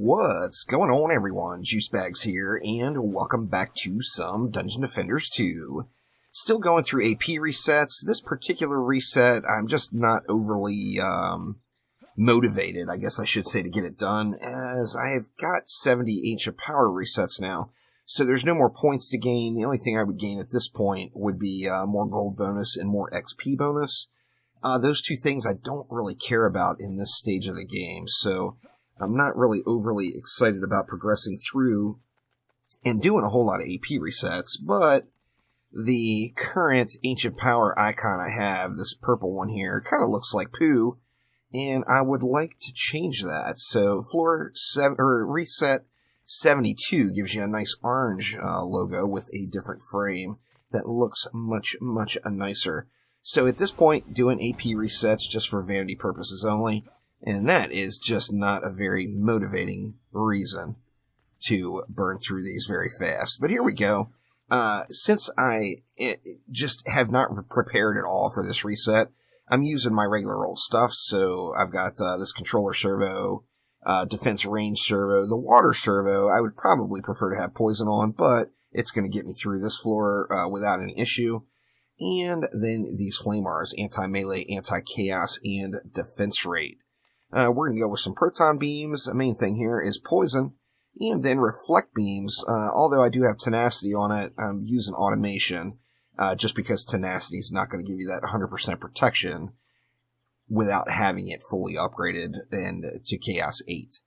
What's going on, everyone? Juicebags here, and welcome back to some Dungeon Defenders 2. Still going through AP resets. This particular reset, I'm just not overly motivated, I guess I should say, to get it done, as I have got 70 Ancient Power resets now. So there's no more points to gain. The only thing I would gain at this point would be more gold bonus and more XP bonus. Those two things I don't really care about in this stage of the game, so I'm not really overly excited about progressing through and doing a whole lot of AP resets, but the current Ancient Power icon I have, this purple one here, kind of looks like poo, and I would like to change that. So reset 72 gives you a nice orange logo with a different frame that looks much nicer. So at this point, doing AP resets just for vanity purposes only, and that is just not a very motivating reason to burn through these very fast. But here we go. Since I just have not prepared at all for this reset, I'm using my regular old stuff. So I've got this controller servo, defense range servo, the water servo. I would probably prefer to have poison on, but it's going to get me through this floor without any issue. And then these flame R's, anti-melee, anti-chaos, and defense rate. We're going to go with some proton beams. The main thing here is poison. And then reflect beams. Although I do have tenacity on it, I'm using automation. Just because tenacity is not going to give you that 100% protection without having it fully upgraded and to Chaos 8.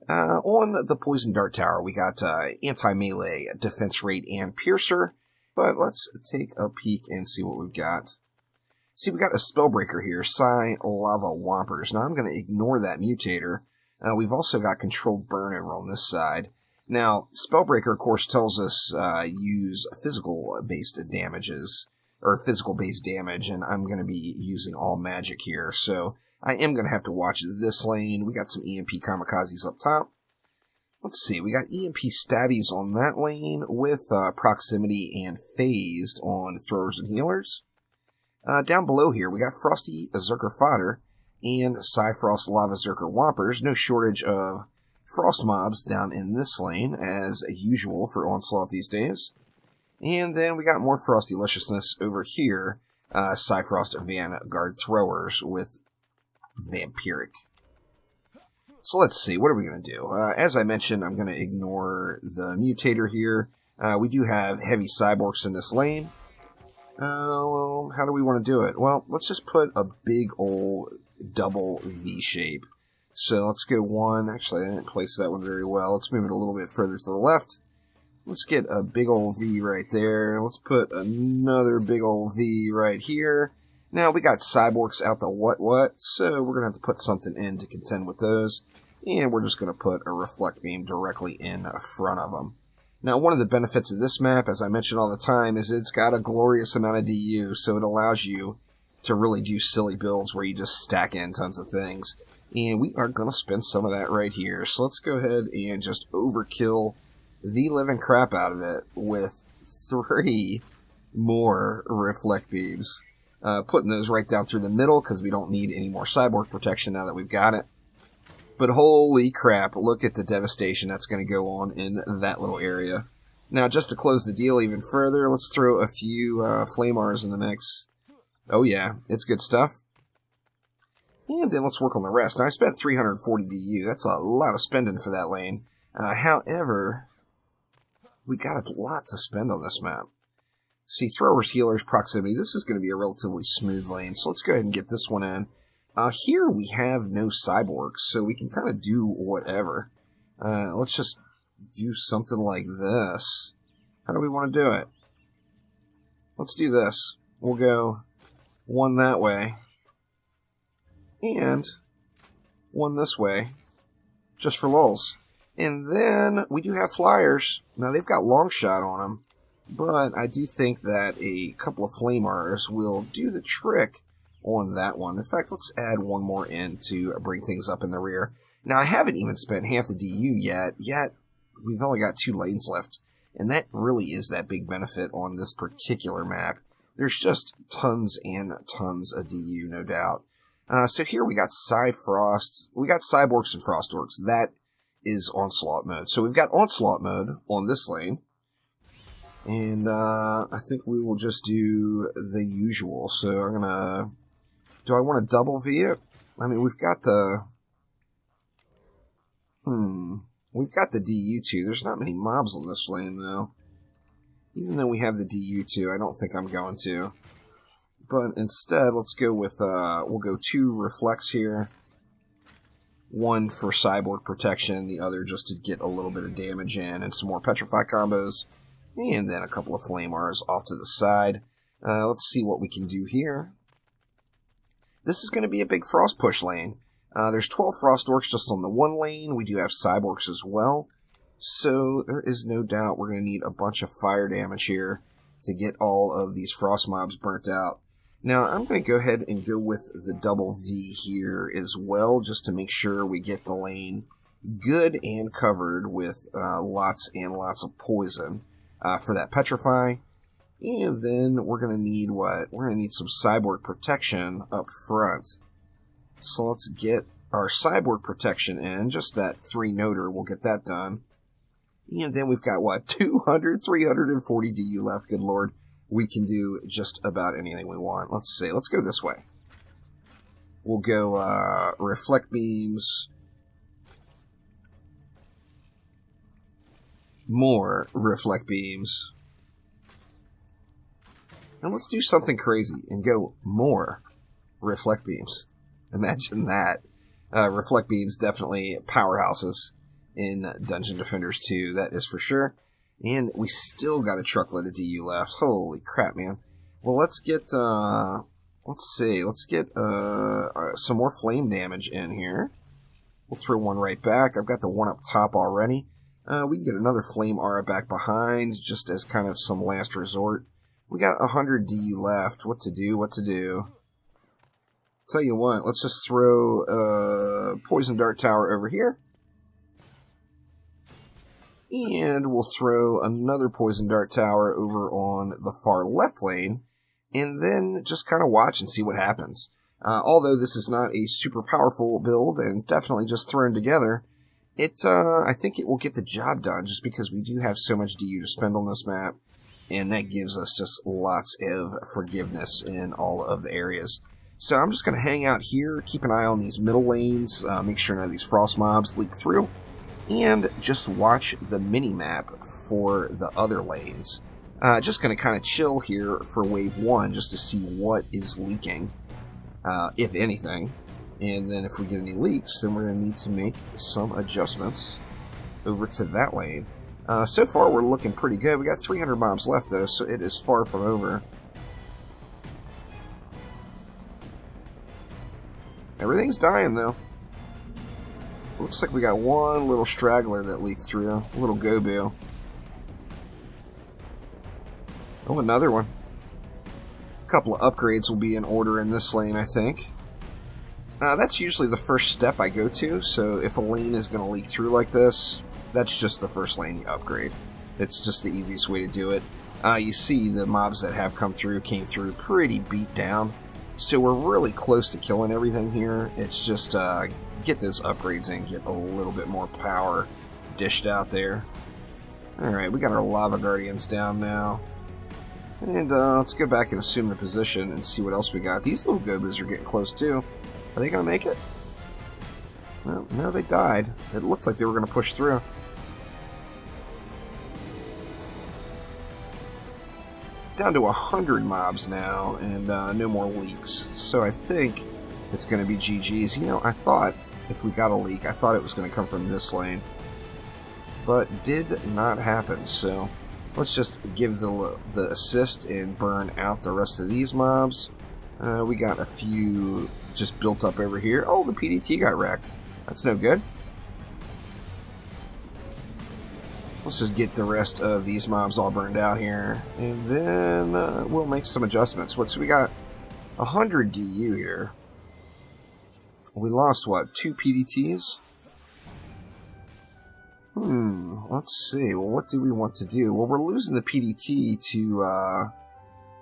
On the Poison Dart Tower, we got anti-melee, defense rate, and piercer. But let's take a peek and see what we've got. See, we got a Spellbreaker here, Psi Lava Whompers. Now, I'm going to ignore that mutator. We've also got Controlled Burn over on this side. Now, Spellbreaker, of course, tells us use physical-based damages, or physical-based damage, and I'm going to be using all magic here. So, I am going to have to watch this lane. We got some EMP Kamikazes up top. Let's see, we got EMP Stabbies on that lane with proximity and phased on throwers and healers. Down below here, we got Frosty Zerker Fodder and Psyfrost Lava Zerker Whompers. No shortage of frost mobs down in this lane, as usual for Onslaught these days. And then we got more Frosty Liciousness over here, Psyfrost Vanguard Throwers with Vampiric. So let's see, what are we going to do? As I mentioned, I'm going to ignore the mutator here. We do have heavy cyborgs in this lane. How do we want to do it? Well, let's just put a big old double V shape. So let's go one. Actually, I didn't place that one very well. Let's move it a little bit further to the left. Let's get a big old V right there. Let's put another big old V right here. Now, we got cyborgs out the what, so we're going to have to put something in to contend with those. And we're just going to put a reflect beam directly in front of them. Now, one of the benefits of this map, as I mention all the time, is it's got a glorious amount of DU, so it allows you to really do silly builds where you just stack in tons of things. And we are going to spend some of that right here. So let's go ahead and just overkill the living crap out of it with 3 more reflect beams. Putting those right down through the middle because we don't need any more cyborg protection now that we've got it. But holy crap, look at the devastation that's going to go on in that little area. Now, just to close the deal even further, let's throw a few Flame R's in the mix. Oh yeah, it's good stuff. And then let's work on the rest. Now, I spent 340 DU. That's a lot of spending for that lane. However, we got a lot to spend on this map. See, throwers, healers, proximity. This is going to be a relatively smooth lane, so let's go ahead and get this one in. Here we have no cyborgs, so we can kind of do whatever. Let's just do something like this. How do we want to do it? Let's do this. We'll go one that way, and one this way, just for lulz. And then we do have flyers. Now, they've got long shot on them. But I do think that a couple of Flame R's will do the trick on that one. In fact, let's add one more in to bring things up in the rear. Now, I haven't even spent half the DU yet we've only got 2 lanes left. And that really is that big benefit on this particular map. There's just tons and tons of DU, no doubt. So here we got Cyfrost. We got Cyborgs and Frostorks. That is Onslaught mode. So we've got Onslaught mode on this lane. And I think we will just do the usual. So I'm going to... Do I want to double V it? I mean, we've got the... We've got the DD2. There's not many mobs on this lane, though. Even though we have the DD2, I don't think I'm going to. But instead, let's go with... we'll go 2 Reflects here. 1 for Cyborg protection, the other just to get a little bit of damage in, and some more Petrify combos. And then a couple of Flame R's off to the side. Let's see what we can do here. This is going to be a big Frost push lane. There's 12 Frost Orcs just on the one lane. We do have Cyborgs as well. So there is no doubt we're going to need a bunch of fire damage here to get all of these Frost mobs burnt out. Now, I'm going to go ahead and go with the double V here as well, just to make sure we get the lane good and covered with lots and lots of poison for that Petrify. And then we're going to need what? We're going to need some Cyborg protection up front. So let's get our Cyborg protection in. Just that 3-noter, we'll get that done. And then we've got, what, 340 DU left. Good lord. We can do just about anything we want. Let's see. Let's go this way. We'll go Reflect Beams. More Reflect Beams. And let's do something crazy and go more Reflect Beams. Imagine that. Reflect Beams definitely powerhouses in Dungeon Defenders 2, that is for sure. And we still got a truckload of DU left. Holy crap, man. Well, let's get, let's see, let's get some more flame damage in here. We'll throw one right back. I've got the one up top already. We can get another flame aura back behind, just as kind of some last resort. We got 100 DU left. What to do? Tell you what, let's just throw Poison Dart Tower over here. And we'll throw another Poison Dart Tower over on the far left lane. And then just kind of watch and see what happens. Although this is not a super powerful build and definitely just thrown together, I think it will get the job done just because we do have so much DU to spend on this map. And that gives us just lots of forgiveness in all of the areas. So I'm just going to hang out here, keep an eye on these middle lanes, make sure none of these frost mobs leak through, and just watch the mini-map for the other lanes. Just going to kind of chill here for wave 1 just to see what is leaking, if anything. And then if we get any leaks, then we're going to need to make some adjustments over to that lane. So far, we're looking pretty good. We got 300 mobs left, though, so it is far from over. Everything's dying, though. Looks like we got one little straggler that leaked through. A little Gobu. Oh, another one. A couple of upgrades will be in order in this lane, I think. That's usually the first step I go to, so if a lane is going to leak through like this, that's just the first lane you upgrade. It's just the easiest way to do it. You see the mobs that have come through came through pretty beat down. So we're really close to killing everything here. It's just get those upgrades in, get a little bit more power dished out there. Alright, we got our Lava Guardians down now. And let's go back and assume the position and see what else we got. These little Gobus are getting close too. Are they going to make it? Well, no, they died. It looks like they were going to push through. Down to 100 mobs now, and no more leaks. So I think it's going to be GG's. You know, I thought if we got a leak, I thought it was going to come from this lane. But did not happen, so let's just give the assist and burn out the rest of these mobs. We got a few just built up over here. Oh, the PDT got wrecked. That's no good. Let's just get the rest of these mobs all burned out here, and then we'll make some adjustments. So we got 100 DU here. We lost, what, 2 PDTs? Let's see. Well, what do we want to do? Well, we're losing the PDT to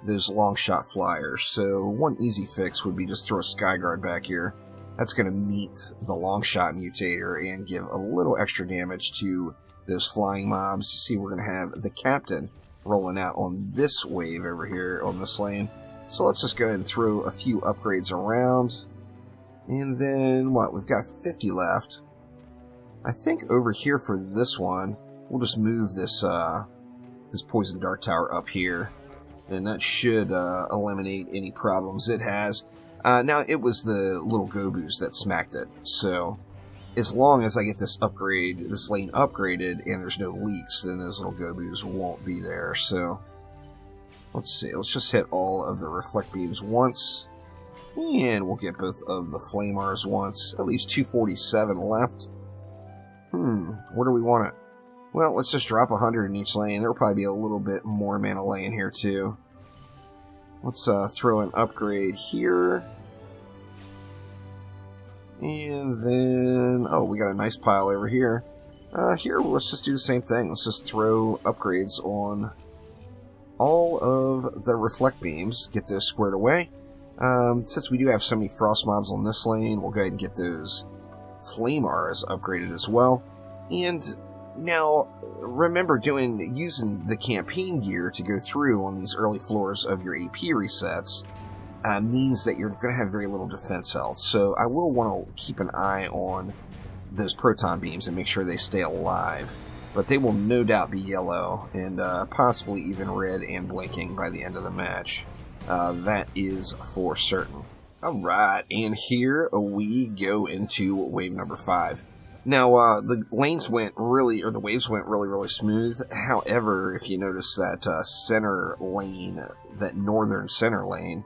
those long shot flyers, so one easy fix would be just throw a Skyguard back here. That's going to meet the long shot mutator and give a little extra damage to those flying mobs. You see, we're going to have the captain rolling out on this wave over here on this lane. So let's just go ahead and throw a few upgrades around. And then, what? We've got 50 left. I think over here for this one, we'll just move this this poison dart tower up here. And that should eliminate any problems it has. Now, it was the little Gobus that smacked it. So, as long as I get this lane upgraded, and there's no leaks, then those little Gobus won't be there. So, let's see. Let's just hit all of the reflect beams once. And we'll get both of the flamers once. At least 247 left. Where do we want it? Well, let's just drop 100 in each lane. There will probably be a little bit more mana lane here, too. Let's throw an upgrade here. And then... oh, we got a nice pile over here. Here, let's just do the same thing. Let's just throw upgrades on all of the reflect beams. Get those squared away. Since we do have so many frost mobs on this lane, we'll go ahead and get those flame auras upgraded as well. And now, remember using the campaign gear to go through on these early floors of your AP resets means that you're going to have very little defense health. So I will want to keep an eye on those proton beams and make sure they stay alive. But they will no doubt be yellow and possibly even red and blinking by the end of the match. That is for certain. Alright, and here we go into wave number 5. Now, the waves went really, really smooth. However, if you notice that center lane, that northern center lane,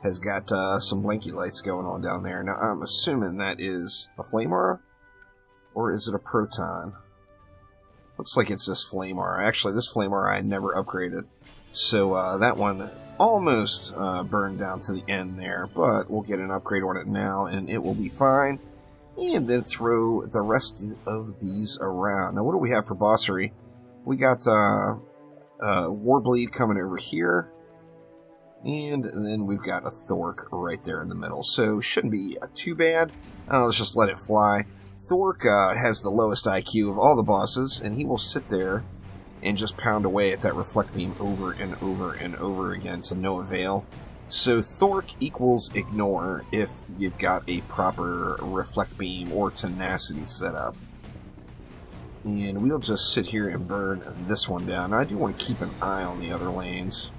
has got some blinky lights going on down there. Now, I'm assuming that is a flame aura? Or is it a proton? Looks like it's this flame aura. Actually, this flame aura I never upgraded. So, that one almost burned down to the end there, but we'll get an upgrade on it now, and it will be fine. And then throw the rest of these around. Now, what do we have for bossery? We got Warbleed coming over here, and then we've got a Thork right there in the middle. So, shouldn't be too bad. Let's just let it fly. Thork has the lowest IQ of all the bosses, and he will sit there and just pound away at that reflect beam over and over and over again to no avail. So Thork equals ignore if you've got a proper reflect beam or tenacity setup. And we'll just sit here and burn this one down. Now, I do want to keep an eye on the other lanes,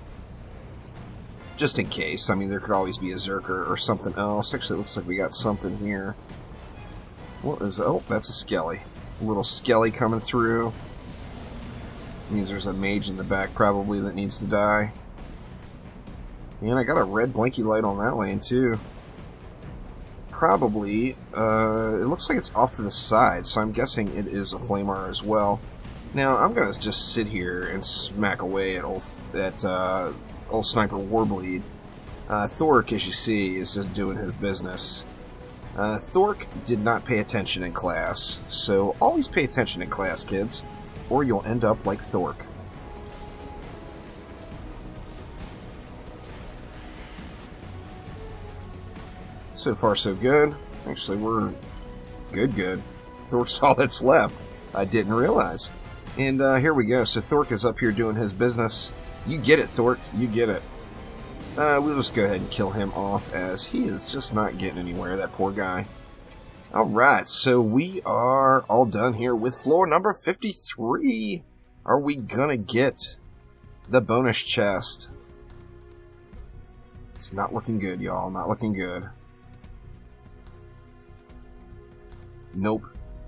just in case. I mean, there could always be a Zerker or something else. Actually, it looks like we got something here. What is... oh, that's a Skelly. A little Skelly coming through. Means there's a mage in the back probably that needs to die. And I got a red blinky light on that lane too. Probably, it looks like it's off to the side, so I'm guessing it is a flamer as well. Now, I'm gonna just sit here and smack away at old Sniper Warbleed. Thork, as you see, is just doing his business. Thork did not pay attention in class, so always pay attention in class, kids, or you'll end up like Thork. So far, so good. Actually, we're good. Thork's all that's left. I didn't realize. And here we go. So Thork is up here doing his business. You get it, Thork. You get it. We'll just go ahead and kill him off, as he is just not getting anywhere, that poor guy. Alright, so we are all done here with floor number 53. Are we gonna get the bonus chest? It's not looking good, y'all. Not looking good. Nope.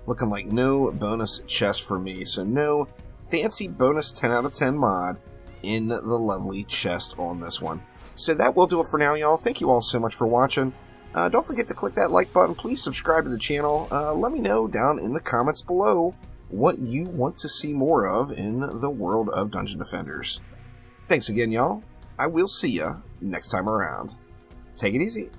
Looking like no bonus chest for me. So no fancy bonus 10 out of 10 mod in the lovely chest on this one. So that will do it for now, y'all. Thank you all so much for watching. Don't forget to click that like button. Please subscribe to the channel. Let me know down in the comments below what you want to see more of in the world of Dungeon Defenders. Thanks again, y'all. I will see ya next time around. Take it easy.